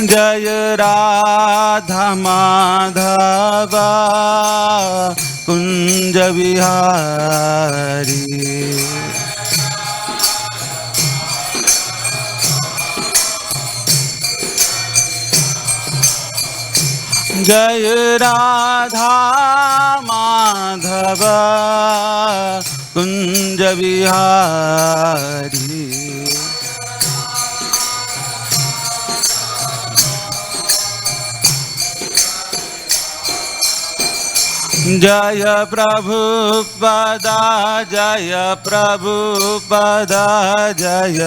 जय राधा माधव कुंज बिहारी। जय राधा माधव कुंज बिहारी। जय प्रभुपदा जय प्रभुपदा जय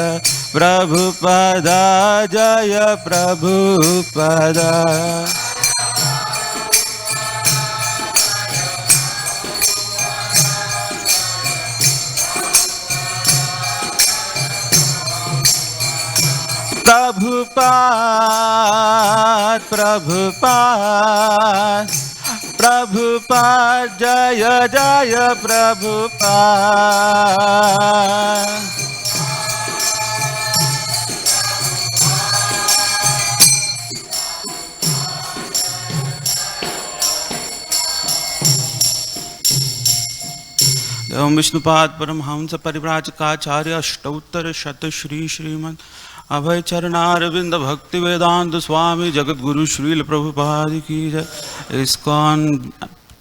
प्रभुपदा जय प्रभुपदा। प्रभुपाद प्रभुपाद प्रभुपाद जय जय प्रभुपाद। एवं विष्णुपाद परमहंस परिव्राजकाचार्य अष्टोत्तर शत श्री श्रीमद अभय चरणारविंद भक्ति वेदांत स्वामी जगतगुरु श्रील प्रभुपाद की जय। इस्कॉन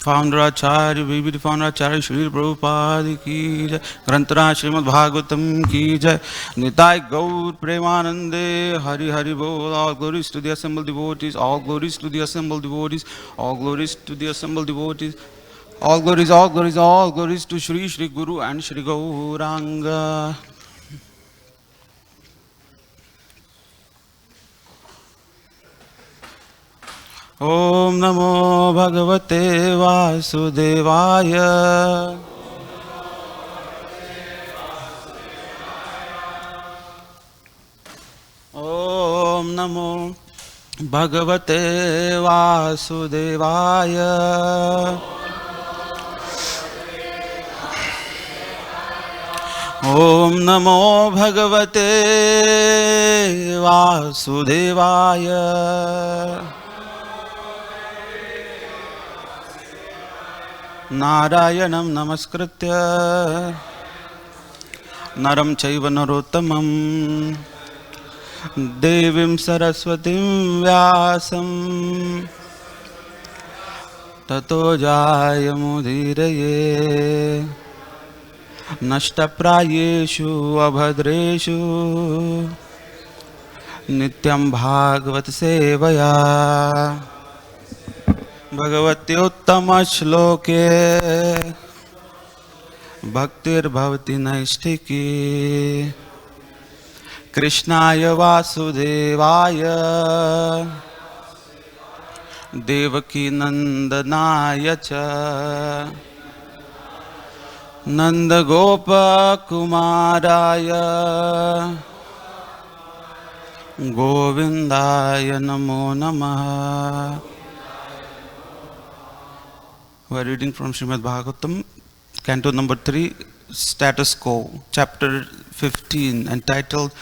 फाउंडर आचार्य विविध फाउंडर आचार्य श्रील प्रभुपाद की जय। ग्रंथराज श्रीमद् भागवतम की जय। निताय गौर प्रेमानंदे हरि हरि बोल। All glories to the assembled devotees, all glories to the assembled devotees, all glories to the assembled devotees, all glories, all glories, all glories to Shri Shri Guru and Shri Gauranga. Om Namo Bhagavate Vasudevaya. Om Namo Bhagavate Vasudevaya. Om Namo Bhagavate Vasudevaya. नारायणं नमस्कृत्य नरं चैव नरोत्तमं देवीं सरस्वतीं व्यासं ततो जायमुदीरये। नष्टप्रायेषु अभद्रेषु नित्यं भागवत सेवया। भगवत्योत्तम श्लोके भक्तिर्भवति नैष्ठिकी। कृष्णाय वासुदेवाय देवकी नंदनाय च नंदगोपकुमाराय गोविंदाय नमो नमः। We are reading from Srimad Bhagavatam, Canto number 3, Status Quo, Chapter 15, entitled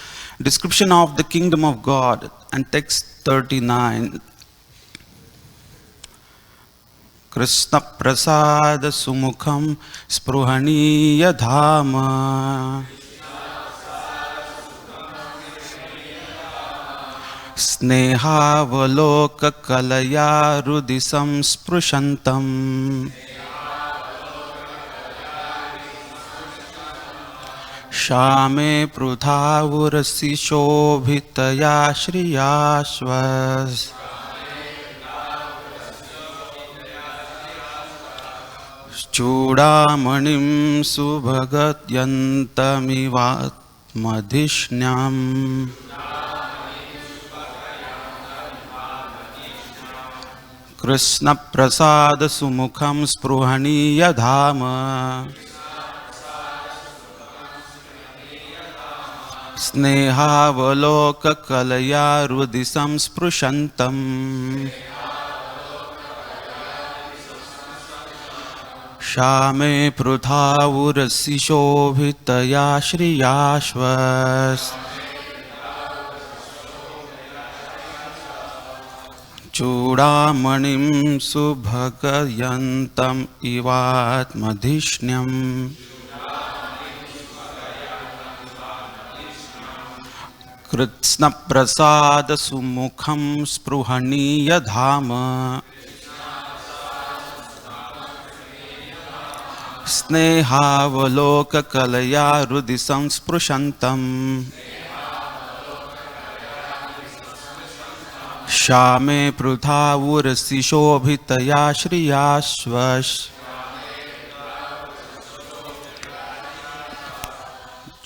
Description of the Kingdom of God, and text 39. Krishna Prasada Sumukham Spruhaniya Dhama Snehavaloka Kalaya Rudisam Sprushantam Shame Prudhavurasi Shobhitaya Shriyashvas Chudamanim Subhagatyantamivatmadhishnyam Krishna Prasada Sumukham Spruhaniya Dhama Snehavaloka Kalaya Rudisam Sprushantam Shame Prudhavurasi Shobhitaya Shriyashvas चूडामणिं सुभगयन्तम् इवात्मधिष्ण्यम् कृत्स्नप्रसादसुमुखं स्पृहणीयधाम स्नेहावलोककलया हृदि संस्पृशन्तम् श्यामे पृथावुरसि शोभितया श्रियाश्वश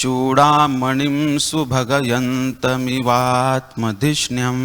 चूडामणिं सुभगयन्तमिवात्मधिष्ण्यम्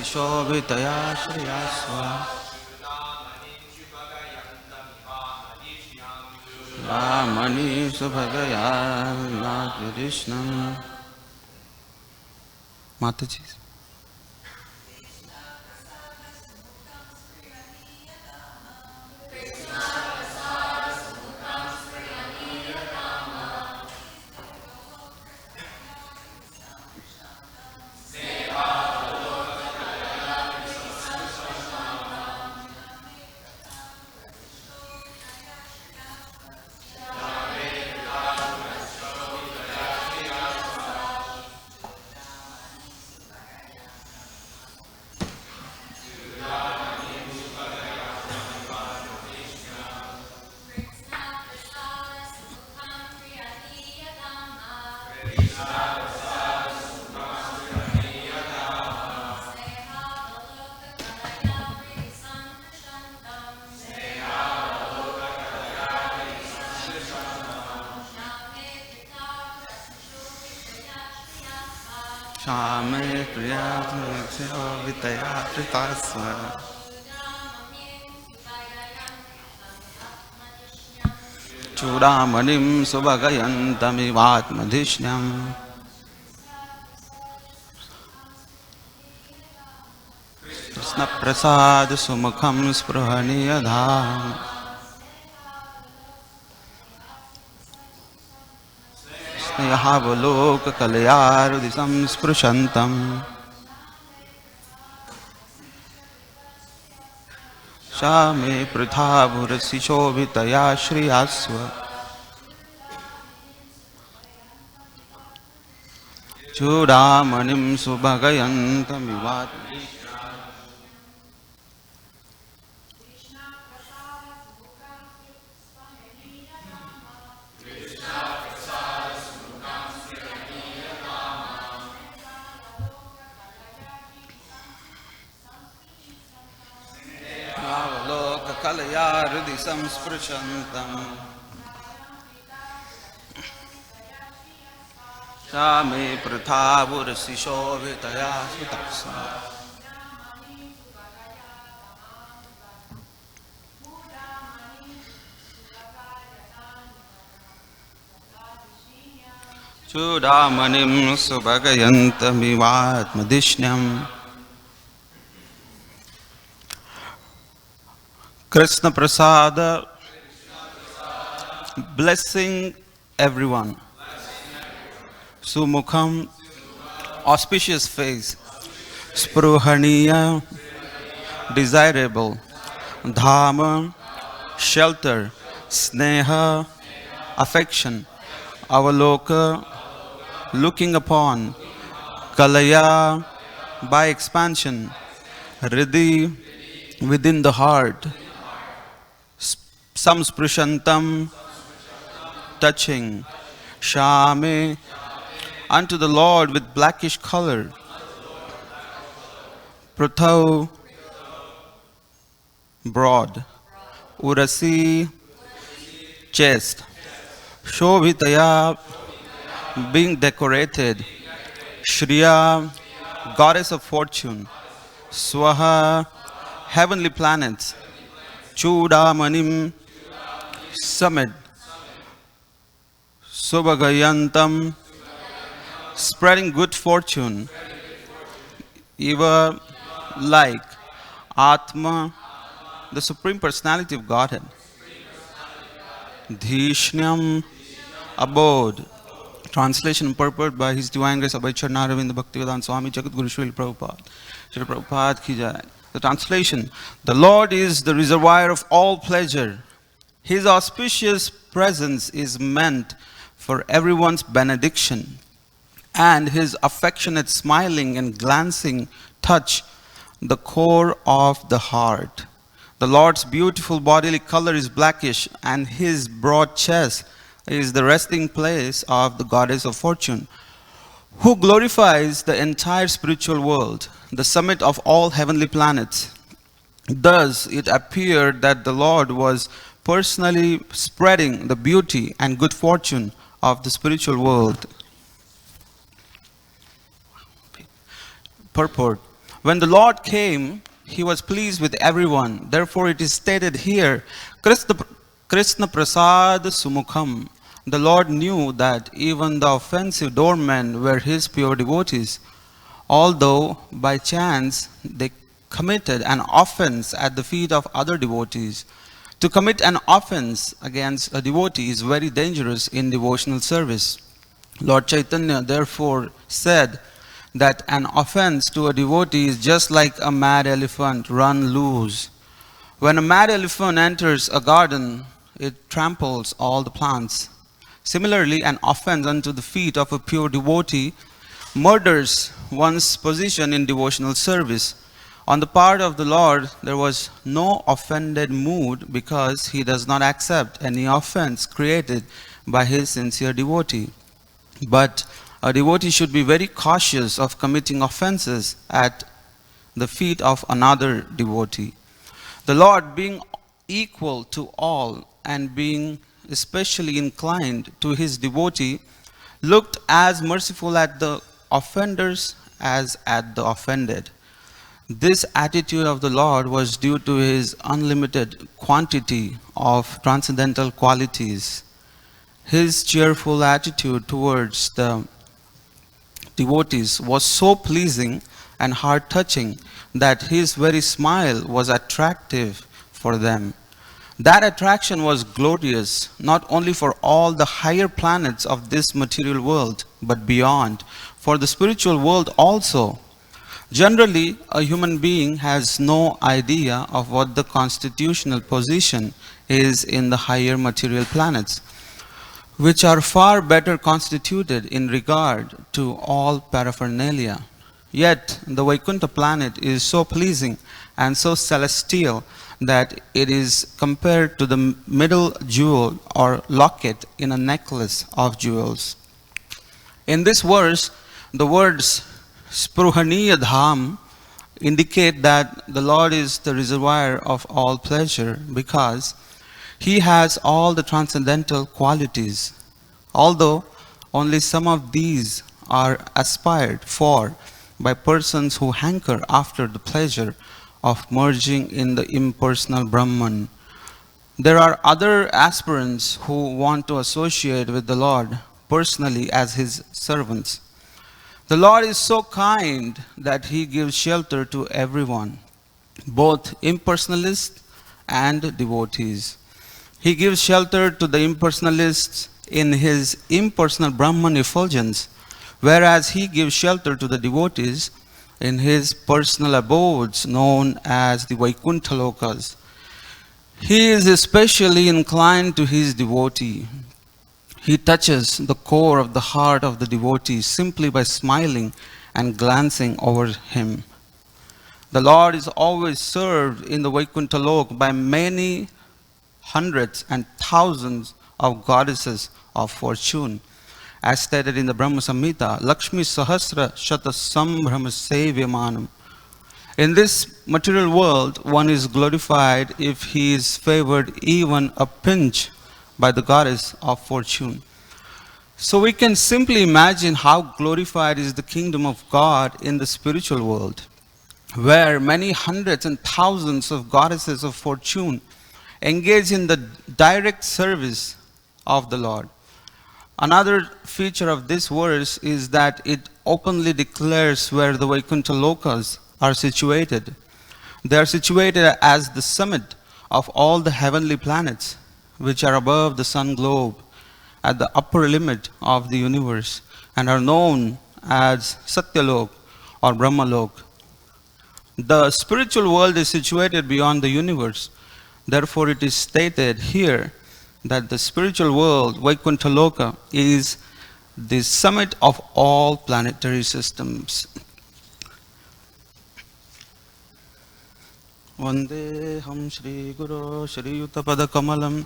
शोभितया श्रियास्व रामणि सुभगया कृष्णम् माता जी श्यामे प्रिया शोभितया कृतास्व चूडामणिं सुभगयन्तमिवात्मधिष्ण्यम् कृष्णप्रसादसुमुखं स्पृहणीयधाम स्नेहावलोककलया हृदि संस्पृशन्तम् Shame prithabhurasi shobhitaya shriyasva Chudamanim subhagayantam Kalaya Ridhi Samsprishantam Shame Prathavurasi Shobhitaya Sutapsa Chudamanim Subhagayantamivadmadishnam Krishna Prasada, blessing everyone. Sumukham, auspicious face. Spruhaniya, desirable. Dhama, shelter. Sneha, affection. Avaloka, looking upon. Kalaya, by expansion. Hridhi, within the heart. Samsprishantam, touching. Shame, unto the Lord with blackish color. Prathau, broad. Urasi, chest. Shobhitaya, being decorated. Shriya, goddess of fortune. Swaha, heavenly planets. Chudamanim, summit. Subhagayantam, spreading good fortune. Eva, like. Atma, the Supreme Personality of Godhead. Dhishnyam, abode. Translation and purport by His Divine Grace Abhay Charnaravinda Bhaktivedanta Swami Jagadguru Srila Prabhupada. Srila Prabhupada ki jai. The translation: the Lord is the reservoir of all pleasure. His auspicious presence is meant for everyone's benediction, and His affectionate smiling and glancing touch the core of the heart. The Lord's beautiful bodily color is blackish, and His broad chest is the resting place of the goddess of fortune, who glorifies the entire spiritual world, the summit of all heavenly planets. Thus, it appeared that the Lord was personally spreading the beauty and good fortune of the spiritual world. Purport: when the Lord came, He was pleased with everyone. Therefore, it is stated here, Krishna Prasad Sumukham. The Lord knew that even the offensive doormen were His pure devotees, although by chance they committed an offense at the feet of other devotees. To commit an offense against a devotee is very dangerous in devotional service. Lord Chaitanya therefore said that an offense to a devotee is just like a mad elephant run loose. When a mad elephant enters a garden, it tramples all the plants. Similarly, an offense unto the feet of a pure devotee murders one's position in devotional service. On the part of the Lord, there was no offended mood because He does not accept any offense created by His sincere devotee. But a devotee should be very cautious of committing offenses at the feet of another devotee. The Lord, being equal to all and being especially inclined to His devotee, looked as merciful at the offenders as at the offended. This attitude of the Lord was due to His unlimited quantity of transcendental qualities. His cheerful attitude towards the devotees was so pleasing and heart-touching that His very smile was attractive for them. That attraction was glorious, not only for all the higher planets of this material world, but beyond, for the spiritual world also. Generally, a human being has no idea of what the constitutional position is in the higher material planets, which are far better constituted in regard to all paraphernalia. Yet, the Vaikuntha planet is so pleasing and so celestial that it is compared to the middle jewel or locket in a necklace of jewels. In this verse, the words Spruhaniya Dham indicate that the Lord is the reservoir of all pleasure because He has all the transcendental qualities. Although only some of these are aspired for by persons who hanker after the pleasure of merging in the impersonal Brahman, there are other aspirants who want to associate with the Lord personally as His servants. The Lord is so kind that He gives shelter to everyone, both impersonalists and devotees. He gives shelter to the impersonalists in His impersonal Brahman effulgence, whereas He gives shelter to the devotees in His personal abodes known as the Vaikuntha Lokas. He is especially inclined to His devotee. He touches the core of the heart of the devotee simply by smiling and glancing over him. The Lord is always served in the Vaikuntha Lok by many hundreds and thousands of goddesses of fortune. As stated in the Brahma Samhita, Lakshmi Sahasra Shata Sambhrama Sevyamanam. In this material world, one is glorified if he is favored even a pinch by the goddess of fortune. So we can simply imagine how glorified is the kingdom of God in the spiritual world, where many hundreds and thousands of goddesses of fortune engage in the direct service of the Lord. Another feature of this verse is that it openly declares where the Vaikuntha Lokas are situated. They are situated as the summit of all the heavenly planets, which are above the sun globe, at the upper limit of the universe, and are known as Satyalok or Brahmalok. The spiritual world is situated beyond the universe. Therefore, it is stated here that the spiritual world, Vaikuntha Loka, is the summit of all planetary systems. Vandeham Shri Guru Shri Yuttapada Kamalam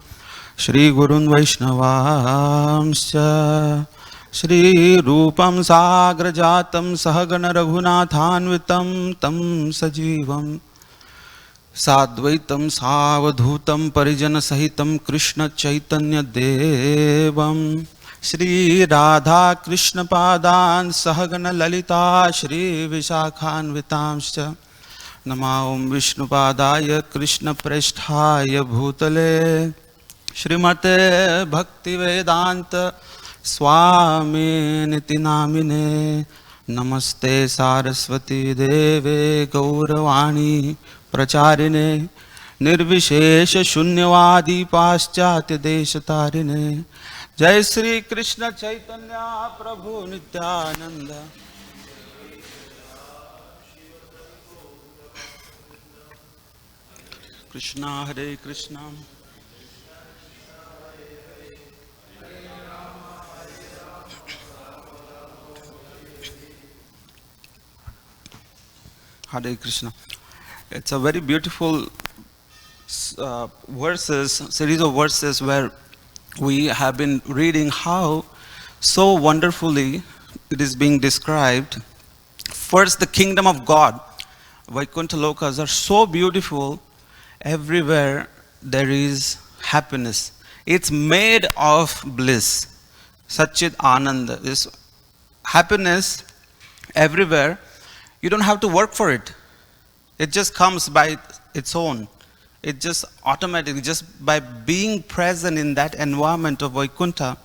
Shri Gurun Vaishnavamscha Shri Rupam Sagrajatam Sahagana Raghunathanvitam Tam Sajivam Sadvaitam Savadhutam Parijana Sahitam Krishna Chaitanya Devam Shri Radha Krishna Padan Sahagana Lalita Shri Vishakhanvitamscha Namaum Vishnupadaya Krishna Preshthaya Bhutale Shrimate Bhakti Vedanta Swami Niti Namine Namaste Saraswati Deve Gauravani Pracharine Nirvishesha Shunyavadi Paschatya Deshatarine Jai Sri Krishna Chaitanya Prabhu Nityananda Krishna Hare Krishna Hare Krishna. It's a very beautiful series of verses where we have been reading how so wonderfully it is being described. First, the kingdom of God. Vaikuntha Lokas are so beautiful. Everywhere there is happiness. It's made of bliss. Satchit Ananda. This happiness everywhere. You don't have to work for it. It just comes by its own. It just automatically, just by being present in that environment of Vaikuntha,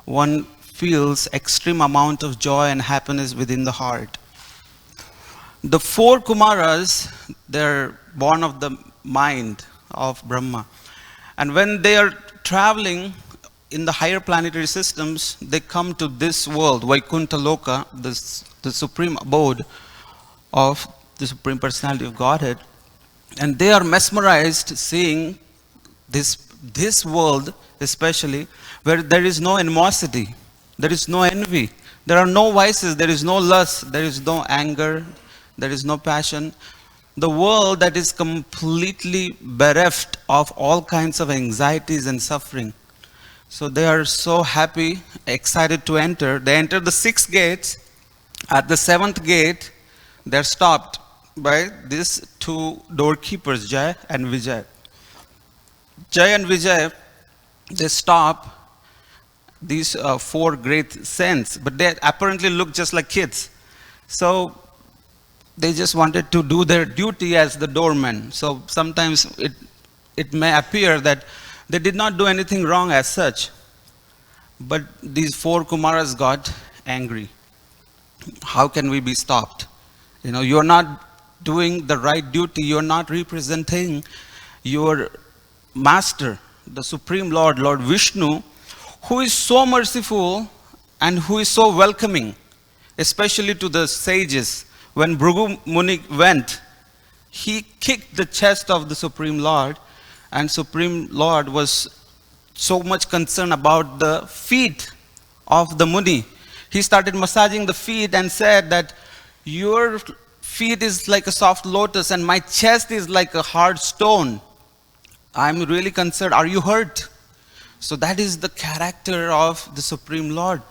one feels extreme amount of joy and happiness within the heart. The four Kumaras, they're born of the mind of Brahma. And when they are traveling in the higher planetary systems, they come to this world, Vaikuntha Loka, the supreme abode of the Supreme Personality of Godhead. And they are mesmerized seeing this world, especially, where there is no animosity, there is no envy, there are no vices, there is no lust, there is no anger, there is no passion. The world that is completely bereft of all kinds of anxieties and suffering. So they are so happy, excited to enter. They enter the 6 gates. At the 7th gate, they're stopped by these 2 doorkeepers, Jai and Vijay. Jai and Vijay, they stop these 4 great saints, but they apparently look just like kids. So they just wanted to do their duty as the doormen. So sometimes it may appear that they did not do anything wrong as such. But these 4 Kumaras got angry. How can we be stopped? You're not doing the right duty. You're not representing your master, the Supreme Lord, Lord Vishnu, who is so merciful and who is so welcoming, especially to the sages. When Bhrigu Muni went, he kicked the chest of the Supreme Lord, and Supreme Lord was so much concerned about the feet of the Muni. He started massaging the feet and said that your feet is like a soft lotus and my chest is like a hard stone. I'm really concerned. Are you hurt? So that is the character of the Supreme Lord.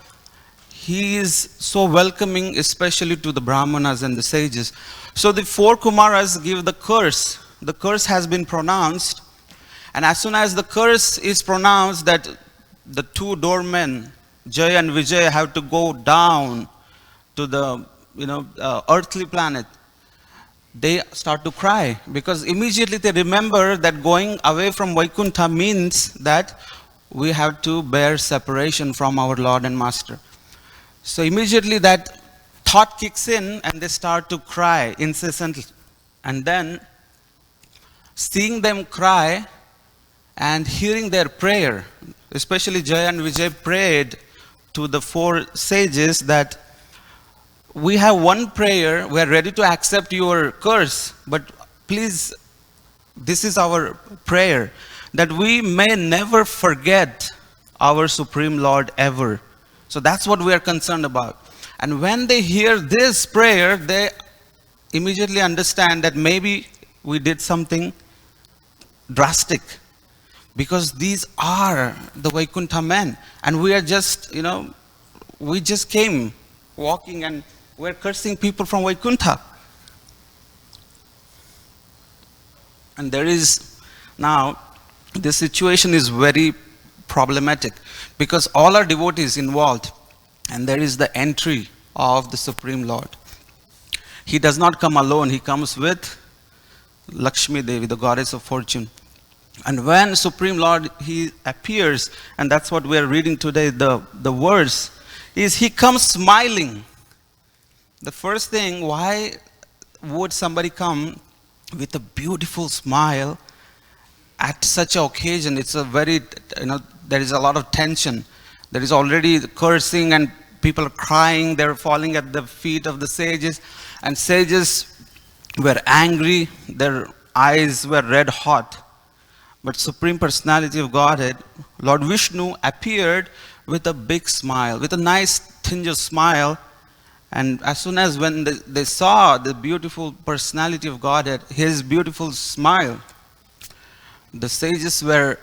He is so welcoming, especially to the Brahmanas and the sages. So the 4 Kumaras give the curse. The curse has been pronounced. And as soon as the curse is pronounced, that the 2 doormen, Jai and Vijay, have to go down to the earthly planet, they start to cry, because immediately they remember that going away from Vaikuntha means that we have to bear separation from our Lord and Master. So immediately that thought kicks in and they start to cry incessantly. And then seeing them cry and hearing their prayer, especially Jai and Vijay prayed to the 4 sages that we have one prayer, we are ready to accept your curse, but please, this is our prayer, that we may never forget our Supreme Lord ever. So that's what we are concerned about. And when they hear this prayer, they immediately understand that maybe we did something drastic, because these are the Vaikuntha men, and we are just, we just came walking and we're cursing people from Vaikuntha. And there is now, the situation is very problematic, because all are devotees involved, and there is the entry of the Supreme Lord. He does not come alone, he comes with Lakshmi Devi, the goddess of fortune. And when Supreme Lord, he appears, and that's what we are reading today, the verse, is he comes smiling. The first thing, why would somebody come with a beautiful smile at such an occasion? It's a very, there is a lot of tension. There is already cursing and people are crying. They're falling at the feet of the sages. And sages were angry. Their eyes were red hot. But Supreme Personality of Godhead, Lord Vishnu, appeared with a big smile, with a nice tinge of smile. And as soon as when they saw the beautiful personality of Godhead, his beautiful smile, the sages were,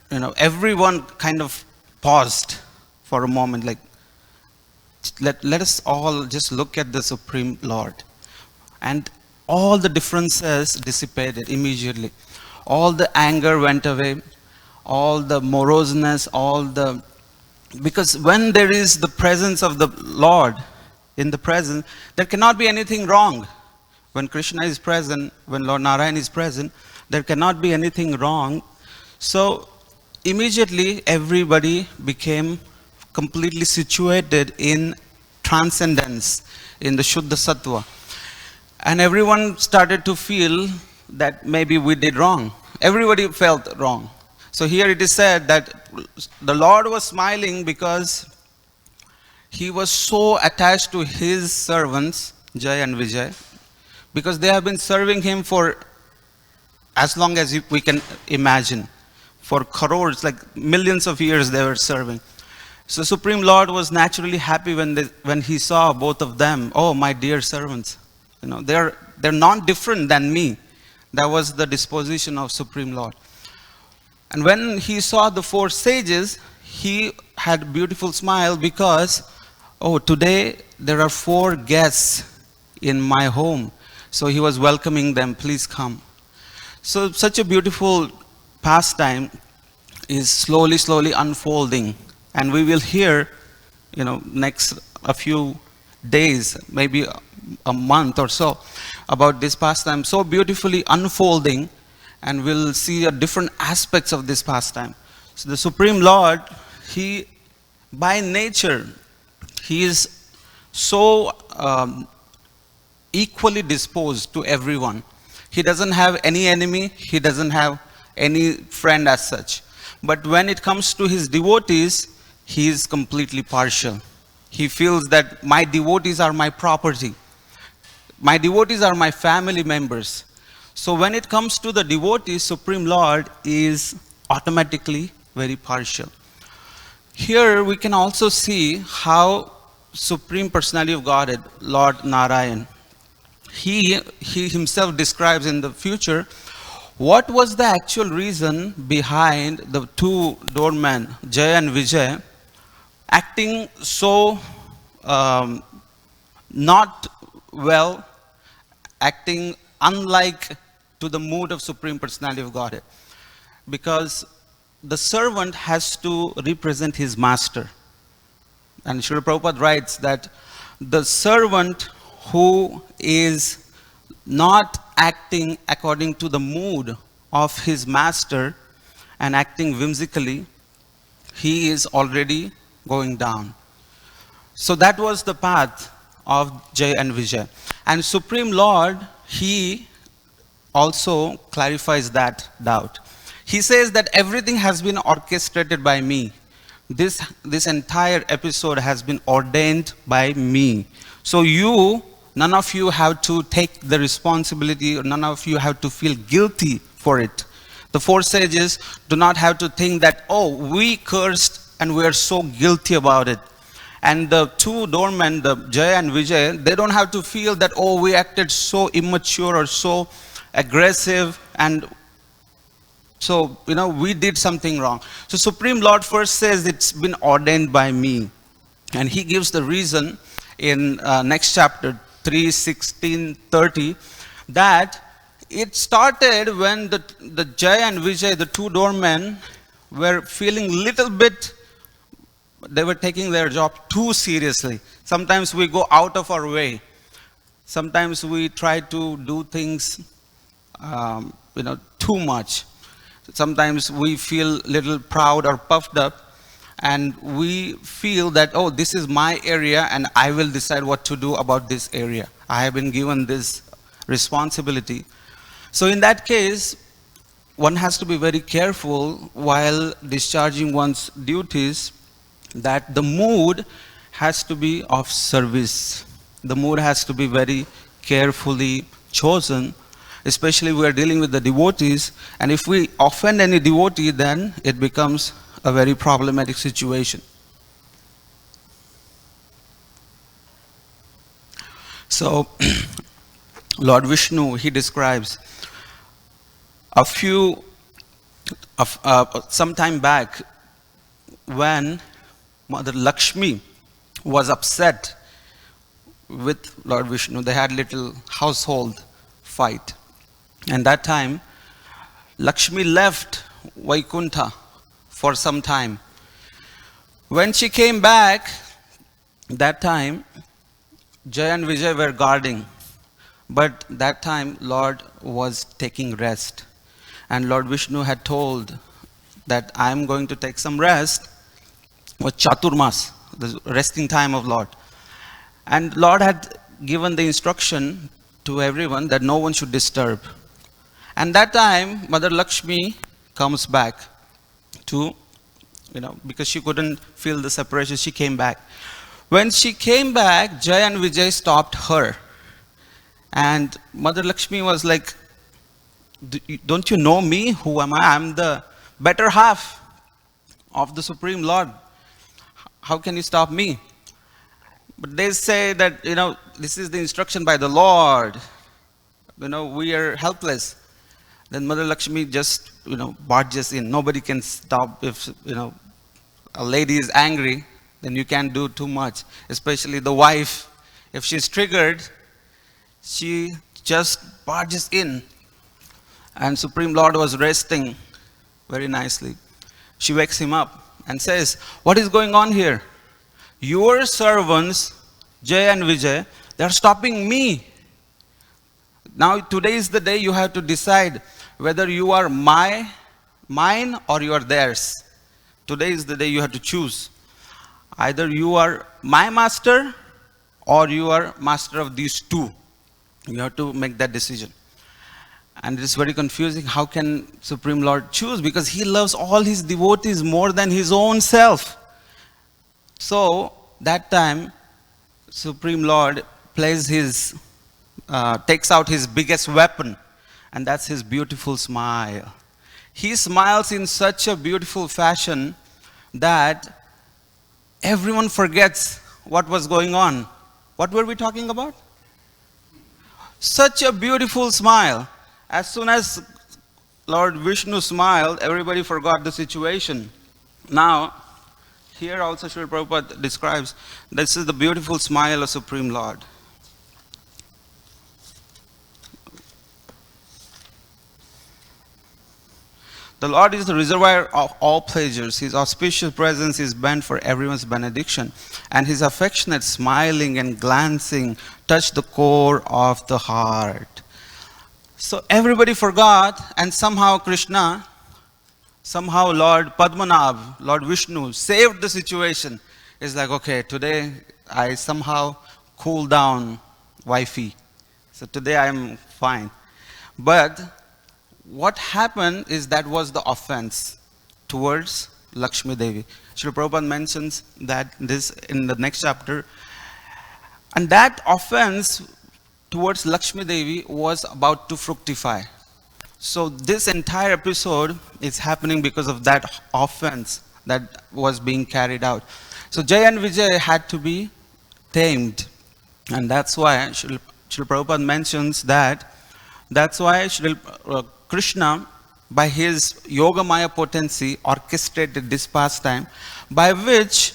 everyone kind of paused for a moment, like, let us all just look at the Supreme Lord. And all the differences dissipated immediately. All the anger went away, all the moroseness, because when there is the presence of the Lord, in the present, there cannot be anything wrong. When Krishna is present, when Lord Narayan is present, there cannot be anything wrong. So immediately everybody became completely situated in transcendence, in the Shuddha Sattva. And everyone started to feel that maybe we did wrong. Everybody felt wrong. So here it is said that the Lord was smiling because he was so attached to his servants, Jai and Vijay, because they have been serving him for as long as we can imagine. For crores, like millions of years they were serving. So Supreme Lord was naturally happy when he saw both of them. Oh, my dear servants, they're not different than me. That was the disposition of Supreme Lord. And when he saw the four sages, he had a beautiful smile because, oh, today there are four guests in my home. So he was welcoming them, please come. So such a beautiful pastime is slowly unfolding. And we will hear, next a few days, maybe a month or so, about this pastime so beautifully unfolding, and we'll see different aspects of this pastime. So the Supreme Lord, he, by nature, he is so equally disposed to everyone. He doesn't have any enemy, he doesn't have any friend as such. But when it comes to his devotees, he is completely partial. He feels that my devotees are my property. My devotees are my family members. So when it comes to the devotees, Supreme Lord is automatically very partial. Here we can also see how Supreme Personality of Godhead, Lord Narayan, he himself describes in the future what was the actual reason behind the two doormen, Jay and Vijay, acting so not well, acting unlike to the mood of Supreme Personality of Godhead. Because the servant has to represent his master. And Srila Prabhupada writes that the servant who is not acting according to the mood of his master and acting whimsically, he is already going down. So that was the path of Jay and Vijay. And Supreme Lord, he also clarifies that doubt. He says that everything has been orchestrated by me. This entire episode has been ordained by me. So none of you have to take the responsibility, or none of you have to feel guilty for it. The four sages do not have to think that, oh, we cursed and we are so guilty about it. And the two doormen, the Jay and Vijay, they don't have to feel that, oh, we acted so immature or so aggressive, and so, we did something wrong. So Supreme Lord first says it's been ordained by me. And he gives the reason in next chapter, 3:16-30, that it started when the Jay and Vijay, the two doormen, were feeling little bit, they were taking their job too seriously. Sometimes we go out of our way. Sometimes we try to do things, too much. Sometimes we feel a little proud or puffed up, and we feel that, oh, this is my area and I will decide what to do about this area. I have been given this responsibility. So in that case, one has to be very careful while discharging one's duties, that the mood has to be of service. The mood has to be very carefully chosen. Especially we are dealing with the devotees, and if we offend any devotee, then it becomes a very problematic situation. So, Lord Vishnu, he describes some time back when Mother Lakshmi was upset with Lord Vishnu. They had little household fight. And that time, Lakshmi left Vaikuntha for some time. When she came back, that time, Jay and Vijay were guarding. But that time, Lord was taking rest. And Lord Vishnu had told that I am going to take some rest, was Chaturmas, the resting time of Lord. And Lord had given the instruction to everyone that no one should disturb. And that time, Mother Lakshmi comes back to, because she couldn't feel the separation, she came back. When she came back, Jay and Vijay stopped her. And Mother Lakshmi was like, don't you know me? Who am I? I'm the better half of the Supreme Lord. How can you stop me? But they say that, this is the instruction by the Lord. We are helpless. Then Mother Lakshmi just, barges in. Nobody can stop if, a lady is angry, then you can't do too much. Especially the wife. If she's triggered, she just barges in. And Supreme Lord was resting very nicely. She wakes him up and says, what is going on here? Your servants, Jay and Vijay, they are stopping me. Now today is the day you have to decide whether you are mine or you are theirs. Today is the day you have to choose. Either you are my master or you are master of these two. You have to make that decision. And it is very confusing. How can Supreme Lord choose? Because he loves all his devotees more than his own self. So that time, Supreme Lord takes out his biggest weapon, and that's his beautiful smile. He smiles in such a beautiful fashion that everyone forgets what was going on. What were we talking about? Such a beautiful smile. As soon as Lord Vishnu smiled, everybody forgot the situation. Now, here also Srila Prabhupada describes, this is the beautiful smile of Supreme Lord. The Lord is the reservoir of all pleasures. His auspicious presence is meant for everyone's benediction. And his affectionate smiling and glancing touch the core of the heart. So everybody forgot, and somehow Lord Padmanabh, Lord Vishnu saved the situation. It's like, okay, today I somehow cool down, wifey. So today I'm fine. But what happened is that was the offense towards Lakshmi Devi. Srila Prabhupada mentions that this in the next chapter. And that offense towards Lakshmi Devi was about to fructify. So this entire episode is happening because of that offense that was being carried out. So Jay and Vijay had to be tamed. And that's why Srila Prabhupada mentions that's why Krishna, by his Yogamaya potency, orchestrated this pastime by which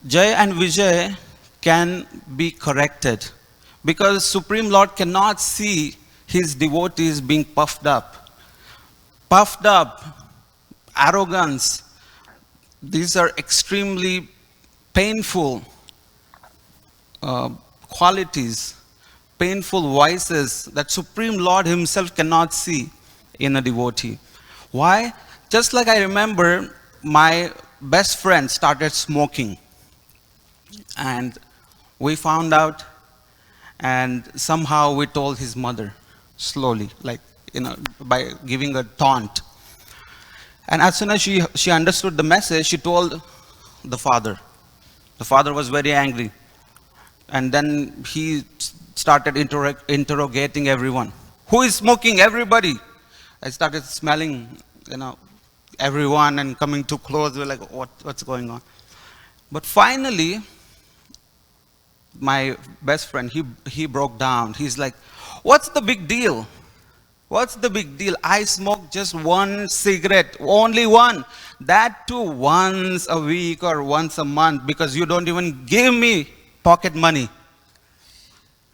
Jay and Vijay can be corrected. Because Supreme Lord cannot see his devotees being puffed up. Puffed up, arrogance, these are extremely painful qualities, painful vices that Supreme Lord himself cannot see in a devotee. Why? Just like I remember my best friend started smoking. And we found out, and somehow we told his mother, slowly, by giving a taunt. And as soon as she understood the message, she told the father. The father was very angry. And then he started interrogating everyone. Who is smoking? Everybody. I started smelling, everyone and coming too close. We're like, what's going on? But finally, my best friend, he broke down. He's like, what's the big deal? What's the big deal? I smoke just one cigarette, only one. That too once a week or once a month, because you don't even give me pocket money.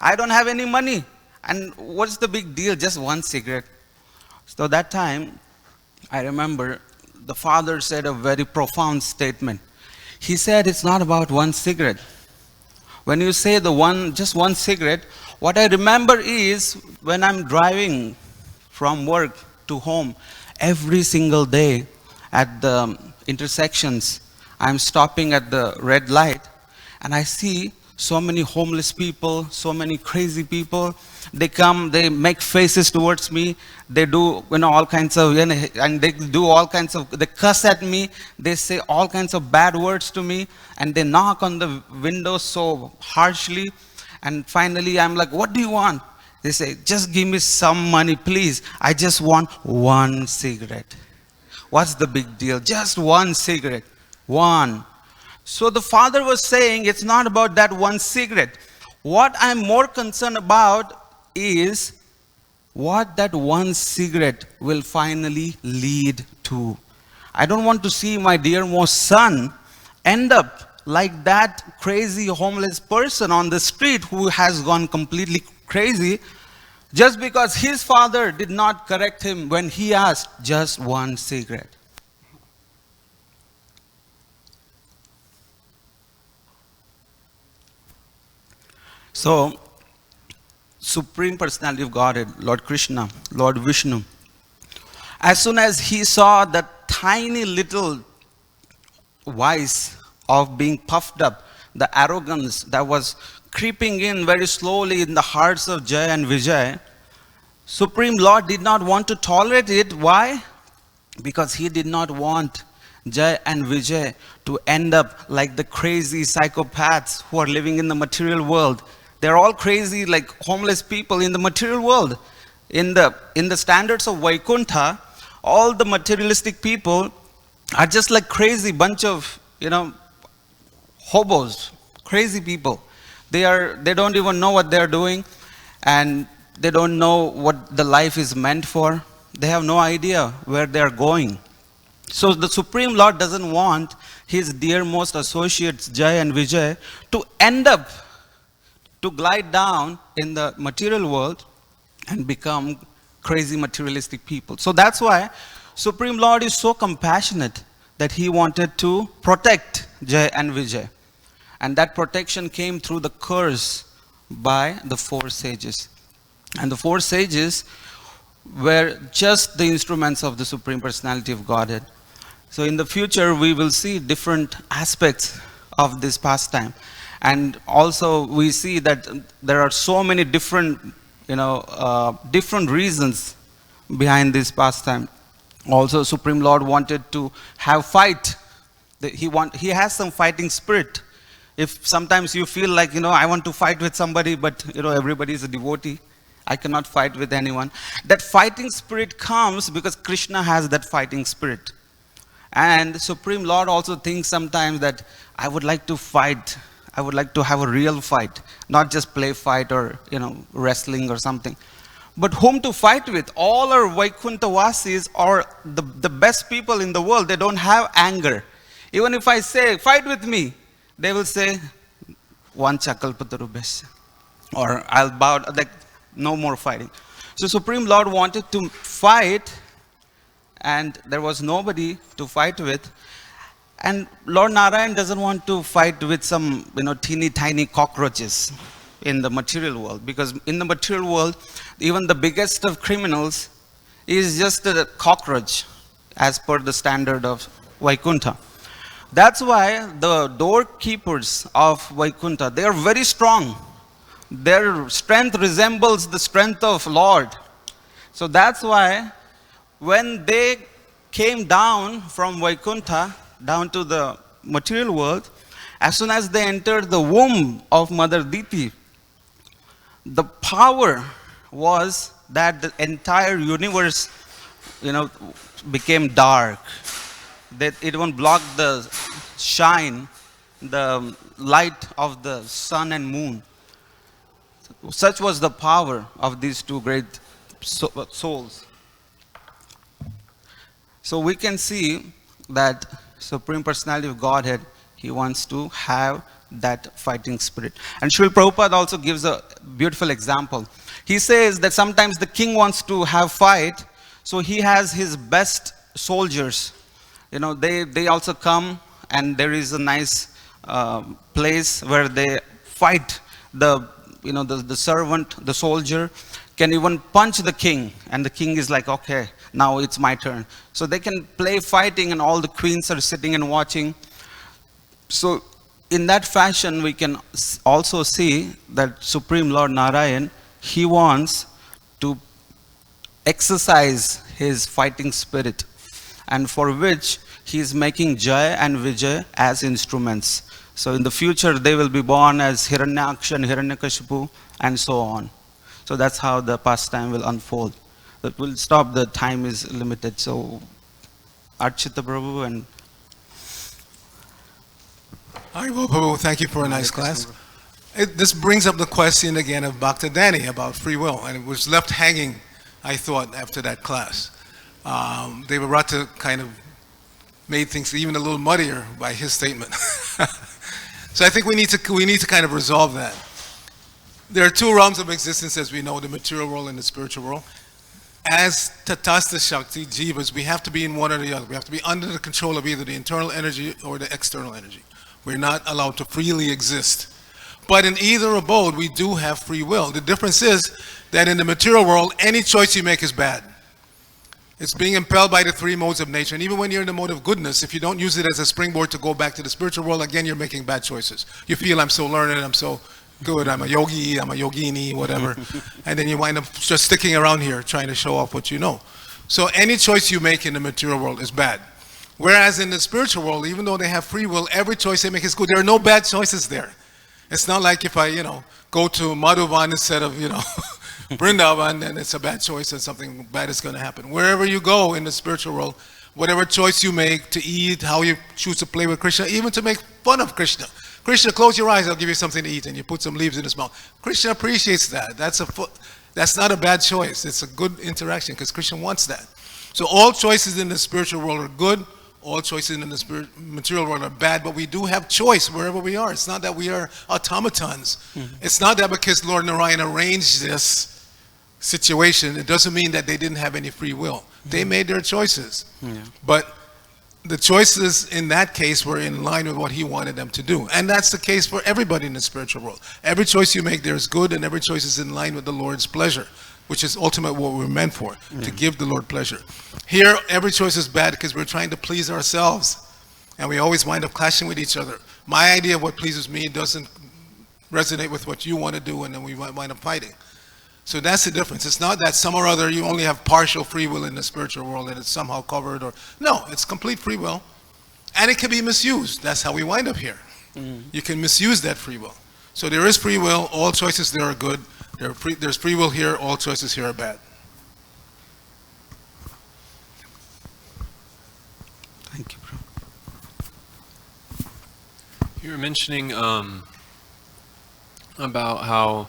I don't have any money. And what's the big deal? Just one cigarette. So that time, I remember the father said a very profound statement. He said, it's not about one cigarette. When you say just one cigarette, what I remember is when I'm driving from work to home, every single day at the intersections, I'm stopping at the red light, and I see so many homeless people, so many crazy people. They come, they make faces towards me. They do, all kinds of, and they do all kinds of, they cuss at me. They say all kinds of bad words to me, and they knock on the window so harshly. And finally, I'm like, what do you want? They say, just give me some money, please. I just want one cigarette. What's the big deal? Just one cigarette. One. So the father was saying, it's not about that one cigarette. What I'm more concerned about is what that one cigarette will finally lead to. I don't want to see my dearmost son end up like that crazy homeless person on the street who has gone completely crazy just because his father did not correct him when he asked just one cigarette. So, Supreme Personality of Godhead, Lord Krishna, Lord Vishnu, as soon as he saw that tiny little vice of being puffed up, the arrogance that was creeping in very slowly in the hearts of Jay and Vijay, Supreme Lord did not want to tolerate it. Why? Because he did not want Jay and Vijay to end up like the crazy psychopaths who are living in the material world. They're all crazy like homeless people in the material world. In the standards of Vaikuntha, all the materialistic people are just like crazy bunch of, hobos, crazy people. They don't even know what they're doing, and they don't know what the life is meant for. They have no idea where they're going. So the Supreme Lord doesn't want his dearmost associates, Jay and Vijay, to end up, to glide down in the material world and become crazy materialistic people. So that's why Supreme Lord is so compassionate that he wanted to protect Jay and Vijay. And that protection came through the curse by the four sages. And the four sages were just the instruments of the Supreme Personality of Godhead. So in the future, we will see different aspects of this pastime. And also we see that there are so many different, different reasons behind this pastime. Also, Supreme Lord wanted to have fight. He has some fighting spirit. If sometimes you feel like, I want to fight with somebody, but, everybody is a devotee, I cannot fight with anyone. That fighting spirit comes because Krishna has that fighting spirit. And Supreme Lord also thinks sometimes that I would like to fight. I would like to have a real fight, not just play fight or, wrestling or something. But whom to fight with? All our Vaikuntha Vasis are the best people in the world. They don't have anger. Even if I say, fight with me, they will say, Vancha kalpatarubhasya. Or I'll bow, like, no more fighting. So Supreme Lord wanted to fight, and there was nobody to fight with. And Lord Narayan doesn't want to fight with some, teeny tiny cockroaches in the material world. Because in the material world, even the biggest of criminals is just a cockroach as per the standard of Vaikuntha. That's why the doorkeepers of Vaikuntha, they are very strong. Their strength resembles the strength of Lord. So that's why when they came down from Vaikuntha, down to the material world, as soon as they entered the womb of Mother Diti, the power was that the entire universe, became dark. That it won't block the shine, the light of the sun and moon. Such was the power of these two great souls. So we can see that Supreme Personality of Godhead, he wants to have that fighting spirit. And Srila Prabhupada also gives a beautiful example. He says that sometimes the king wants to have fight, so he has his best soldiers. They also come, and there is a nice place where they fight. The servant, the soldier, can even punch the king, and the king is like, okay, now it's my turn. So they can play fighting, and all the queens are sitting and watching. So in that fashion, we can also see that Supreme Lord Narayan, he wants to exercise his fighting spirit, and for which he is making Jaya and Vijay as instruments. So in the future, they will be born as Hiranyaksha and Hiranyakashipu, and so on. So that's how the pastime will unfold. But we'll stop, the time is limited. So Archita Prabhu and Haribo Prabhu, thank you for a nice class. This brings up the question again of Bhakta Danny about free will, and it was left hanging, I thought, after that class. David Rata kind of made things even a little muddier by his statement. So I think we need to kind of resolve that. There are two realms of existence, as we know, the material world and the spiritual world. As Tatastha Shakti Jivas, we have to be in one or the other. We have to be under the control of either the internal energy or the external energy. We're not allowed to freely exist. But in either abode, we do have free will. The difference is that in the material world, any choice you make is bad. It's being impelled by the three modes of nature. And even when you're in the mode of goodness, if you don't use it as a springboard to go back to the spiritual world, again, you're making bad choices. You feel, I'm so learned, I'm so good, I'm a yogi, I'm a yogini, whatever. And then you wind up just sticking around here trying to show off what you know. So any choice you make in the material world is bad. Whereas in the spiritual world, even though they have free will, every choice they make is good. There are no bad choices there. It's not like if I, go to Madhuvan instead of, Vrindavan, then it's a bad choice and something bad is going to happen. Wherever you go in the spiritual world, whatever choice you make to eat, how you choose to play with Krishna, even to make fun of Krishna. Krishna, close your eyes, I'll give you something to eat, and you put some leaves in his mouth. Krishna appreciates that. That's not a bad choice. It's a good interaction because Krishna wants that. So all choices in the spiritual world are good. All choices in the material world are bad, but we do have choice wherever we are. It's not that we are automatons. It's not that because Lord Narayan arranged this situation, it doesn't mean that they didn't have any free will. They made their choices. But the choices in that case were in line with what he wanted them to do. And that's the case for everybody in the spiritual world. Every choice you make there is good, and every choice is in line with the Lord's pleasure, which is ultimately what we're meant for, to give the Lord pleasure. Here, every choice is bad because we're trying to please ourselves, and we always wind up clashing with each other. My idea of what pleases me doesn't resonate with what you want to do, and then we wind up fighting. So that's the difference. It's not that some or other you only have partial free will in the spiritual world and it's somehow covered, or no, it's complete free will, and it can be misused. That's how we wind up here. You can misuse that free will. So there is free will. All choices there are good. There's free will here, all choices here are bad. thank you, bro. You were mentioning about how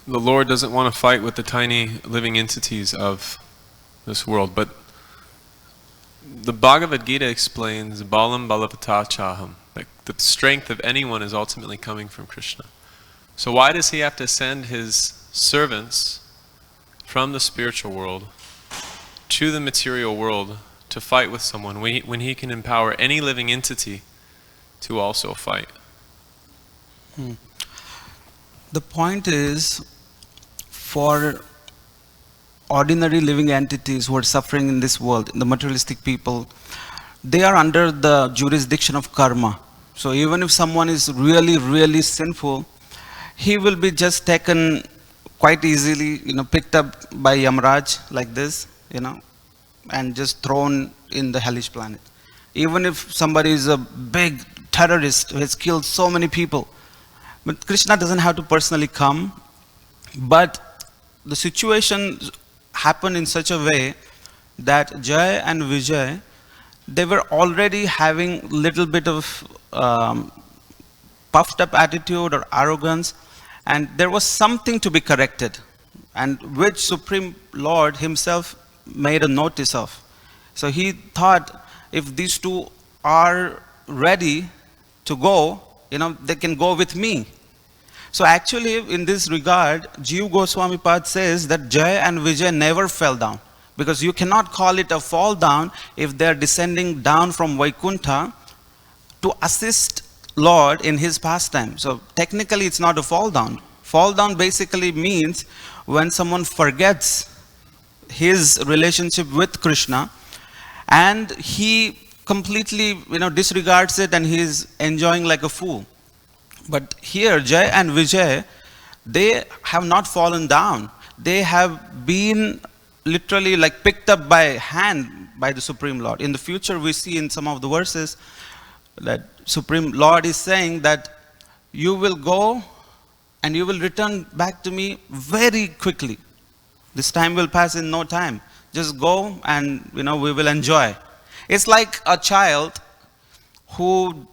the Lord doesn't want to fight with the tiny living entities of this world, but the Bhagavad Gita explains Balam Balavata Chaham, that the strength of anyone is ultimately coming from Krishna. So why does he have to send his servants from the spiritual world to the material world to fight with someone when he can empower any living entity to also fight? The point is, for ordinary living entities who are suffering in this world, the materialistic people, they are under the jurisdiction of karma. So even if someone is really, really sinful, he will be just taken quite easily, picked up by Yamraj like this, and just thrown in the hellish planet. Even if somebody is a big terrorist who has killed so many people, but Krishna doesn't have to personally come, but the situation happened in such a way that Jai and Vijay, they were already having little bit of puffed up attitude or arrogance, and there was something to be corrected, and which Supreme Lord himself made a notice of. So he thought, if these two are ready to go, they can go with me. So actually, in this regard, Jiva Goswami Pad says that Jai and Vijay never fell down, because you cannot call it a fall down if they are descending down from Vaikuntha to assist Lord in his pastime. So technically it's not a fall down. Fall down basically means when someone forgets his relationship with Krishna and he completely disregards it and he is enjoying like a fool. But here Jai and Vijay, they have not fallen down. They have been literally like picked up by hand by the Supreme Lord. In the future we see in some of the verses that Supreme Lord is saying that you will go and you will return back to me very quickly. This time will pass in no time. Just go and, we will enjoy. It's like a child who,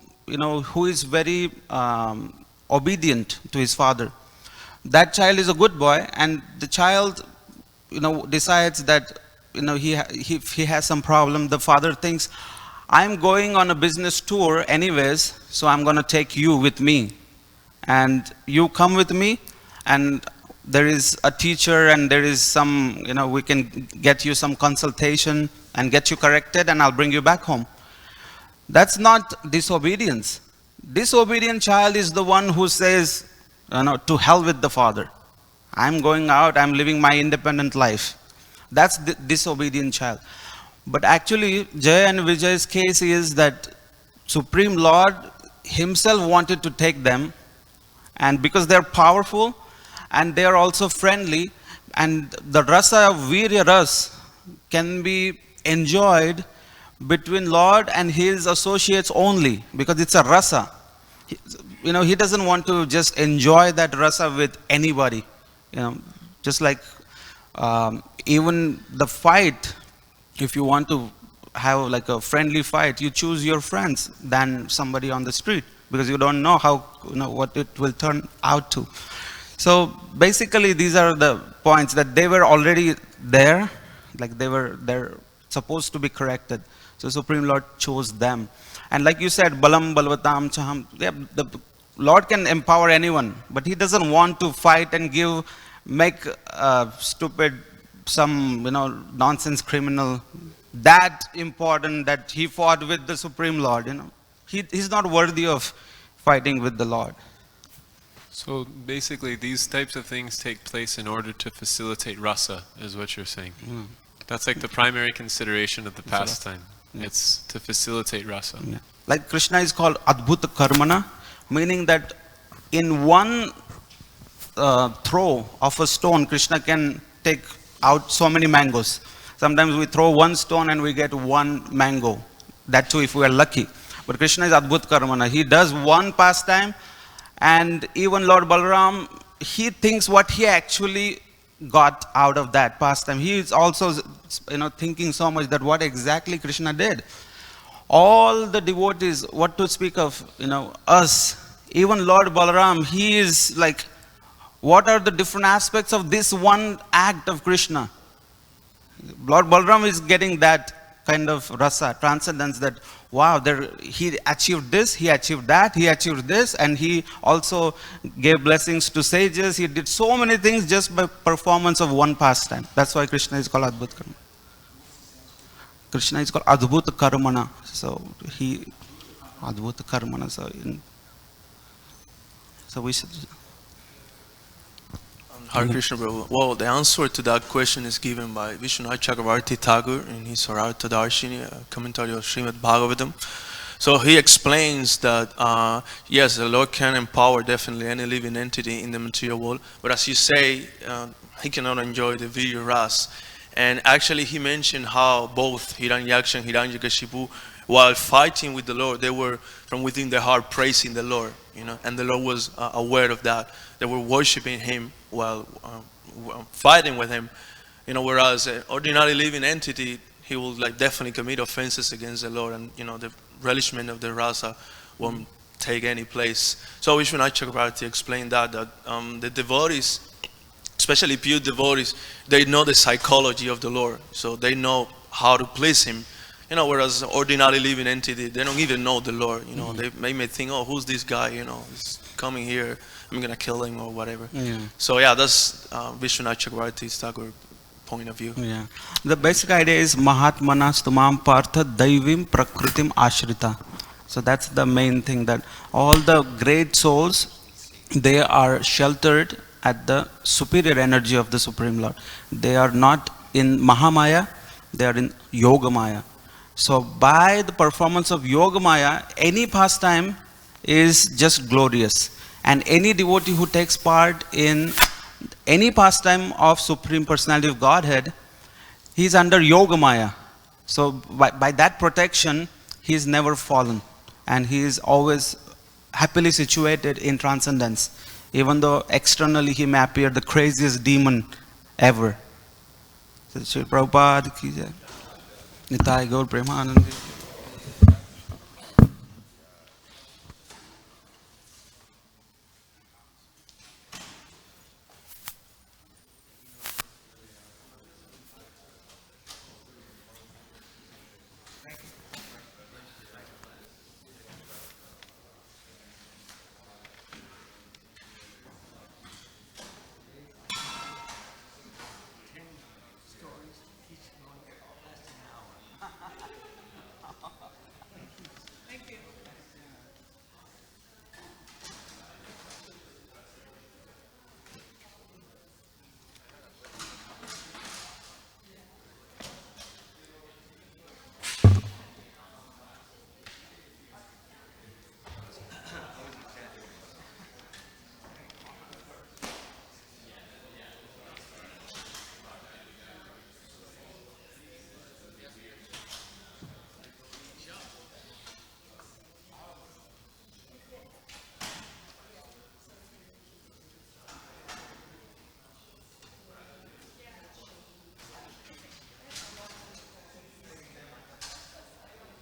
who is very obedient to his father. That child is a good boy, and the child, decides that, if he has some problem, the father thinks, I'm going on a business tour anyways, so I'm going to take you with me. And you come with me, and there is a teacher, and there is some, we can get you some consultation and get you corrected, and I'll bring you back home. That's not disobedience. Disobedient child is the one who says, to hell with the father. I'm going out, I'm living my independent life. That's the disobedient child. But actually, Jay and Vijay's case is that Supreme Lord himself wanted to take them, and because they're powerful, and they're also friendly, and the rasa of Virya Ras can be enjoyed between Lord and his associates only, because it's a rasa. He doesn't want to just enjoy that rasa with anybody. Just like even the fight, if you want to have like a friendly fight, you choose your friends than somebody on the street, because you don't know how, what it will turn out to. So basically, these are the points that they were already there, like they're supposed to be corrected. So Supreme Lord chose them. And like you said, Balam Balvatam Chaham, the Lord can empower anyone, but he doesn't want to fight and make stupid, some, nonsense criminal that important that he fought with the Supreme Lord, He's not worthy of fighting with the Lord. So basically, these types of things take place in order to facilitate rasa, is what you're saying. That's like the primary consideration of the pastime. It's to facilitate rasa. Yeah. Like Krishna is called Adbhuta Karmana, meaning that in one throw of a stone, Krishna can take out so many mangoes. Sometimes we throw one stone and we get one mango. That too if we are lucky. But Krishna is Adbhuta Karmana. He does one pastime, and even Lord Balaram, he thinks what he actually got out of that pastime. He is also, thinking so much that what exactly Krishna did. All the devotees, what to speak of, us, even Lord Balaram, he is like, what are the different aspects of this one act of Krishna? Lord Balaram is getting that kind of rasa, transcendence, that wow, he achieved this, he achieved that, he achieved this, and he also gave blessings to sages. He did so many things just by performance of one pastime. That's why Krishna is called Adbhuta Karmana. Krishna is called Adbhuta Karmana. So Adbhuta Karmana. So we should. Hare Krishna, Prabhu. Well, the answer to that question is given by Vishwanath Chakravarti Thakur in his Sarartha Darshini, a commentary of Srimad Bhagavatam. So he explains that, yes, the Lord can empower definitely any living entity in the material world, but as you say, he cannot enjoy the Virya Ras. And actually he mentioned how both Hiranyaksha and Hiranyakashipu, while fighting with the Lord, they were from within their heart praising the Lord, and the Lord was aware of that. They were worshiping him while fighting with him, whereas an ordinary living entity, he will definitely commit offenses against the Lord, and the relishment of the rasa won't take any place. So Vishwanath Chakravarti explained that the devotees, especially pure devotees, they know the psychology of the Lord, so they know how to please him. Whereas ordinary living entity, they don't even know the Lord. They may think, oh, who's this guy? He's coming here, I'm gonna kill him or whatever. Yeah. So yeah, that's Vishwanath Chakravarti's Thakur point of view. Yeah. The basic idea is Mahatmana Stumam Partha Daivim Prakritim Ashrita. So that's the main thing, that all the great souls, they are sheltered at the superior energy of the Supreme Lord. They are not in Mahamaya, they are in Yogamaya. So by the performance of Yogamaya, any pastime is just glorious. And any devotee who takes part in any pastime of Supreme Personality of Godhead, he is under Yogamaya. So by that protection, he is never fallen. And he is always happily situated in transcendence. even though externally he may appear the craziest demon ever. So Sri Prabhupada ki jai. Nitai Gaur Premanandi.